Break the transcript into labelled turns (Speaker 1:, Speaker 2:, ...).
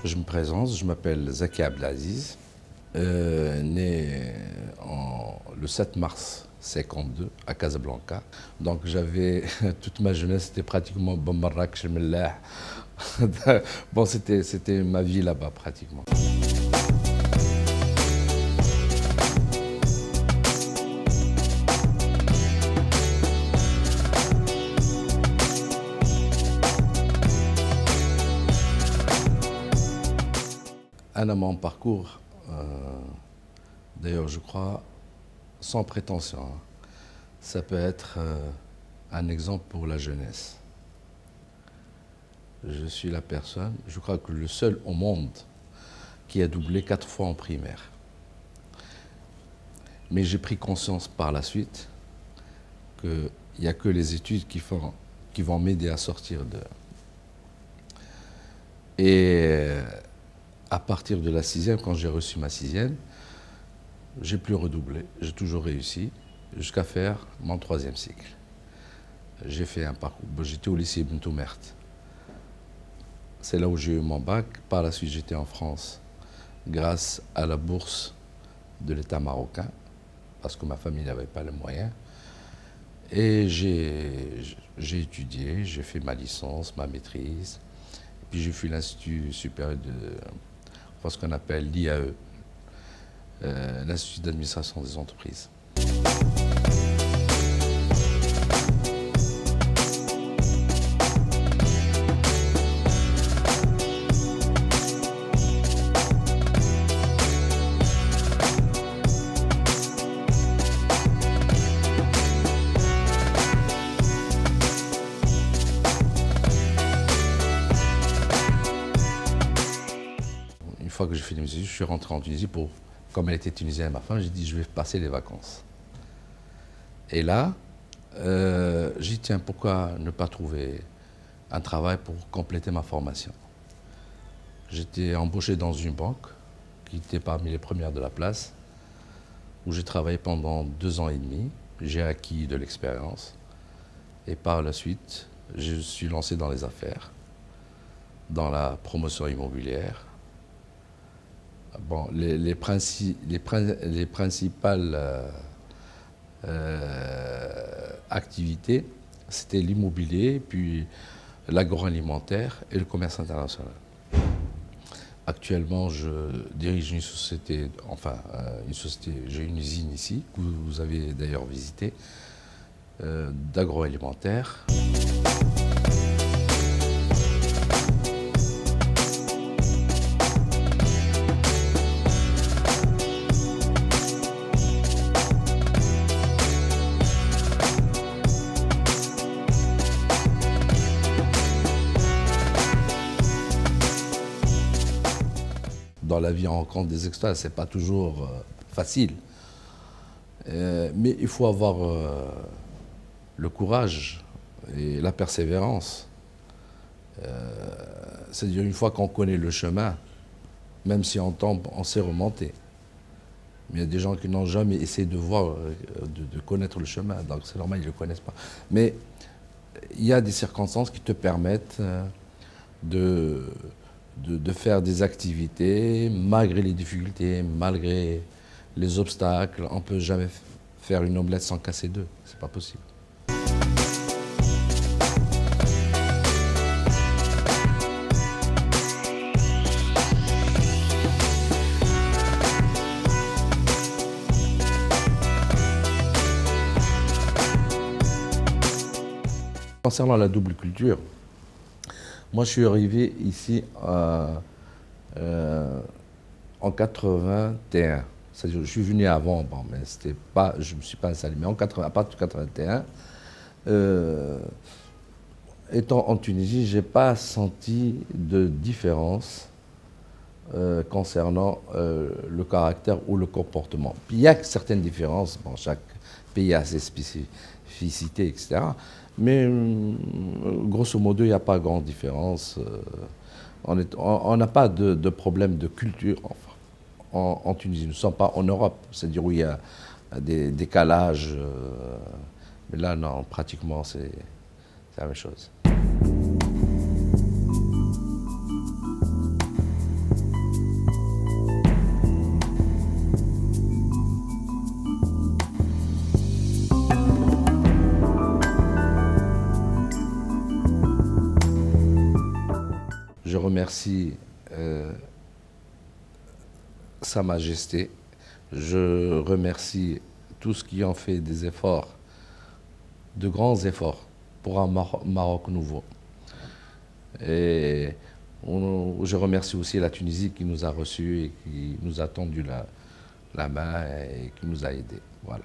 Speaker 1: Je me présente, je m'appelle Zaki Abdelaziz, né le 7 mars 52 à Casablanca. Donc j'avais toute ma jeunesse, c'était pratiquement Bambarak, Chemellah. Bon, c'était ma vie là-bas pratiquement. Mon parcours, d'ailleurs je crois, sans prétention, hein, ça peut être un exemple pour la jeunesse. Je suis la personne, je crois que le seul au monde qui a doublé 4 fois en primaire. Mais j'ai pris conscience par la suite qu'il n'y a que les études qui vont m'aider à sortir de... Et à partir de la 6e, quand j'ai reçu ma 6e, j'ai plus redoublé, j'ai toujours réussi, jusqu'à faire mon 3e cycle. J'ai fait un parcours, j'étais au lycée Ibn Toumert. C'est là où j'ai eu mon bac. Par la suite, j'étais en France, grâce à la bourse de l'État marocain, parce que ma famille n'avait pas les moyens. Et j'ai étudié, j'ai fait ma licence, ma maîtrise, puis j'ai fait l'Institut supérieur ce qu'on appelle l'IAE, l'Institut d'administration des entreprises. Une fois que j'ai fini mes études, je suis rentré en Tunisie comme elle était tunisienne, ma femme, j'ai dit je vais passer les vacances. Et là, j'ai dit tiens, pourquoi ne pas trouver un travail pour compléter ma formation. J'étais embauché dans une banque qui était parmi les premières de la place, où j'ai travaillé pendant 2 ans et demi. J'ai acquis de l'expérience et par la suite, je suis lancé dans les affaires, dans la promotion immobilière. Bon, les principales activités, c'était l'immobilier, puis l'agroalimentaire et le commerce international. Actuellement, je dirige une société, j'ai une usine ici, que vous avez d'ailleurs visité, d'agroalimentaire. Dans la vie, on rencontre des exploits, c'est pas toujours facile. Mais il faut avoir le courage et la persévérance. C'est-à-dire, une fois qu'on connaît le chemin, même si on tombe, on sait remonter. Mais il y a des gens qui n'ont jamais essayé de voir, de connaître le chemin, donc c'est normal, ils ne le connaissent pas. Mais il y a des circonstances qui te permettent de faire des activités, malgré les difficultés, malgré les obstacles. On ne peut jamais faire une omelette sans casser deux, c'est pas possible. Concernant la double culture, moi je suis arrivé ici en 81. C'est-à-dire, je suis venu avant, bon, mais c'était pas, je ne me suis pas installé. Mais à partir de 81, étant en Tunisie, je n'ai pas senti de différence concernant le caractère ou le comportement. Puis il y a certaines différences, bon, chaque pays a ses spécificités, etc. Mais grosso modo, il n'y a pas grande différence. On n'a pas de problème de culture en Tunisie. Nous ne sommes pas en Europe, c'est-à-dire où il y a des décalages. Mais là, non, pratiquement, c'est la même chose. Je remercie Sa Majesté, je remercie tous ceux qui ont fait des efforts, de grands efforts, pour un Maroc nouveau. Et je remercie aussi la Tunisie qui nous a reçus et qui nous a tendu la main et qui nous a aidés. Voilà.